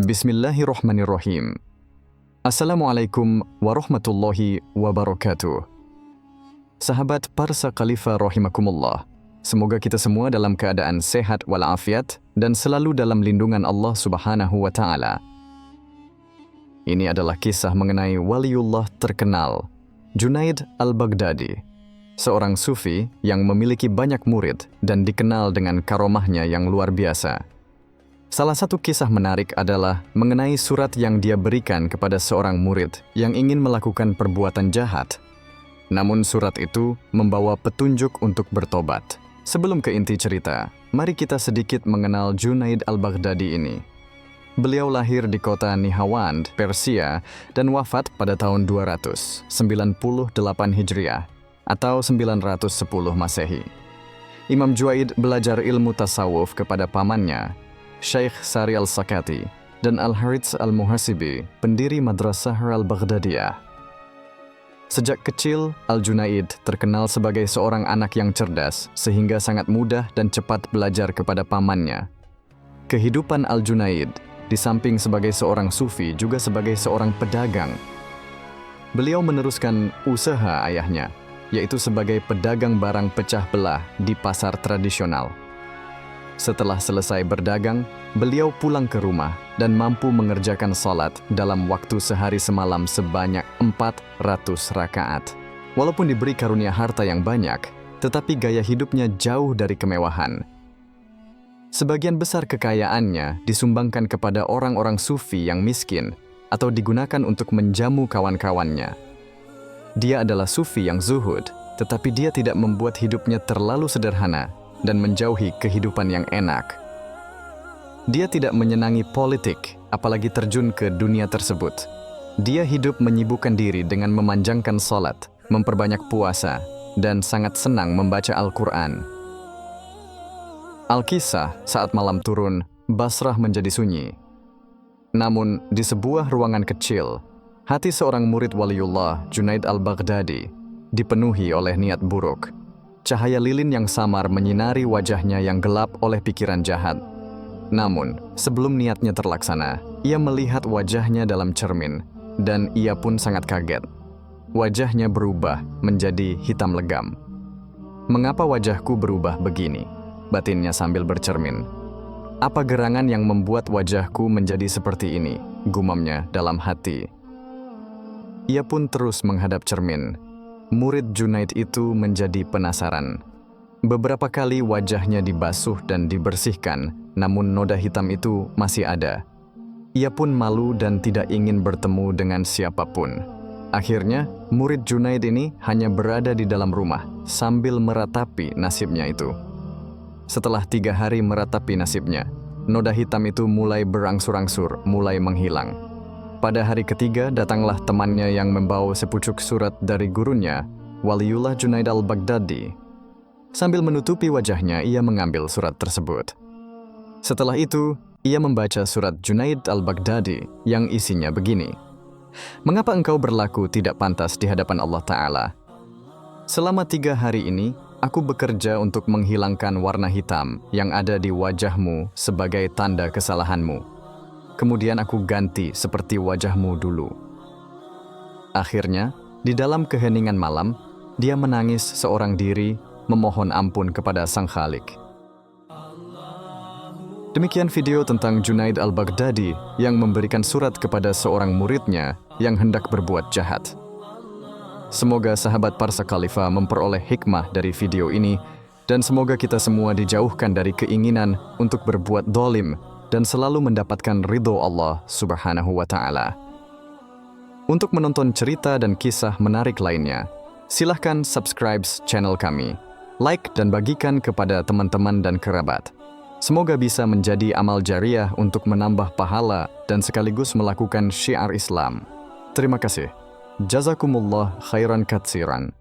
Bismillahirrahmanirrahim. Assalamualaikum warahmatullahi wabarakatuh. Sahabat Parsa Khalifah rahimakumullah. Semoga kita semua dalam keadaan sehat walafiat dan selalu dalam lindungan Allah Subhanahu wa taala. Ini adalah kisah mengenai waliullah terkenal, Junaid al-Baghdadi, seorang sufi yang memiliki banyak murid dan dikenal dengan karomahnya yang luar biasa. Salah satu kisah menarik adalah mengenai surat yang dia berikan kepada seorang murid yang ingin melakukan perbuatan jahat. Namun surat itu membawa petunjuk untuk bertobat. Sebelum ke inti cerita, mari kita sedikit mengenal Junaid al-Baghdadi ini. Beliau lahir di kota Nihawand, Persia, dan wafat pada tahun 298 Hijriah atau 910 Masehi. Imam Junaid belajar ilmu tasawuf kepada pamannya, Syekh Sari al-Sakati, dan Al-Harits al-Muhasibi, pendiri Madrasah al-Baghdadiyah. Sejak kecil, Al-Junaid terkenal sebagai seorang anak yang cerdas, sehingga sangat mudah dan cepat belajar kepada pamannya. Kehidupan Al-Junaid, di samping sebagai seorang sufi, juga sebagai seorang pedagang. Beliau meneruskan usaha ayahnya, yaitu sebagai pedagang barang pecah belah di pasar tradisional. Setelah selesai berdagang, beliau pulang ke rumah dan mampu mengerjakan salat dalam waktu sehari semalam sebanyak 400 rakaat. Walaupun diberi karunia harta yang banyak, tetapi gaya hidupnya jauh dari kemewahan. Sebagian besar kekayaannya disumbangkan kepada orang-orang sufi yang miskin atau digunakan untuk menjamu kawan-kawannya. Dia adalah sufi yang zuhud, tetapi dia tidak membuat hidupnya terlalu sederhana dan menjauhi kehidupan yang enak. Dia tidak menyenangi politik, apalagi terjun ke dunia tersebut. Dia hidup menyibukkan diri dengan memanjangkan salat, memperbanyak puasa, dan sangat senang membaca Al-Quran. Al-Kisah, saat malam turun, Basrah menjadi sunyi. Namun, di sebuah ruangan kecil, hati seorang murid waliullah, Junaid al-Baghdadi, dipenuhi oleh niat buruk. Cahaya lilin yang samar menyinari wajahnya yang gelap oleh pikiran jahat. Namun, sebelum niatnya terlaksana, ia melihat wajahnya dalam cermin, dan ia pun sangat kaget. Wajahnya berubah menjadi hitam legam. "Mengapa wajahku berubah begini?" batinnya sambil bercermin. "Apa gerangan yang membuat wajahku menjadi seperti ini?" gumamnya dalam hati. Ia pun terus menghadap cermin. Murid Junaid itu menjadi penasaran. Beberapa kali wajahnya dibasuh dan dibersihkan, namun noda hitam itu masih ada. Ia pun malu dan tidak ingin bertemu dengan siapapun. Akhirnya, murid Junaid ini hanya berada di dalam rumah sambil meratapi nasibnya itu. Setelah 3 hari meratapi nasibnya, noda hitam itu mulai berangsur-angsur, mulai menghilang. Pada hari ketiga, datanglah temannya yang membawa sepucuk surat dari gurunya, Waliullah Junaid al-Baghdadi. Sambil menutupi wajahnya, ia mengambil surat tersebut. Setelah itu, ia membaca surat Junaid al-Baghdadi yang isinya begini. "Mengapa engkau berlaku tidak pantas di hadapan Allah Ta'ala? Selama 3 hari ini, aku bekerja untuk menghilangkan warna hitam yang ada di wajahmu sebagai tanda kesalahanmu. Kemudian aku ganti seperti wajahmu dulu." Akhirnya, di dalam keheningan malam, dia menangis seorang diri, memohon ampun kepada Sang Khalik. Demikian video tentang Junaid al-Baghdadi yang memberikan surat kepada seorang muridnya yang hendak berbuat jahat. Semoga sahabat Parsa Khalifah memperoleh hikmah dari video ini, dan semoga kita semua dijauhkan dari keinginan untuk berbuat dolim dan selalu mendapatkan ridho Allah Subhanahu wa Ta'ala. Untuk menonton cerita dan kisah menarik lainnya, silahkan subscribe channel kami, like dan bagikan kepada teman-teman dan kerabat. Semoga bisa menjadi amal jariah untuk menambah pahala dan sekaligus melakukan syiar Islam. Terima kasih. Jazakumullah khairan katsiran.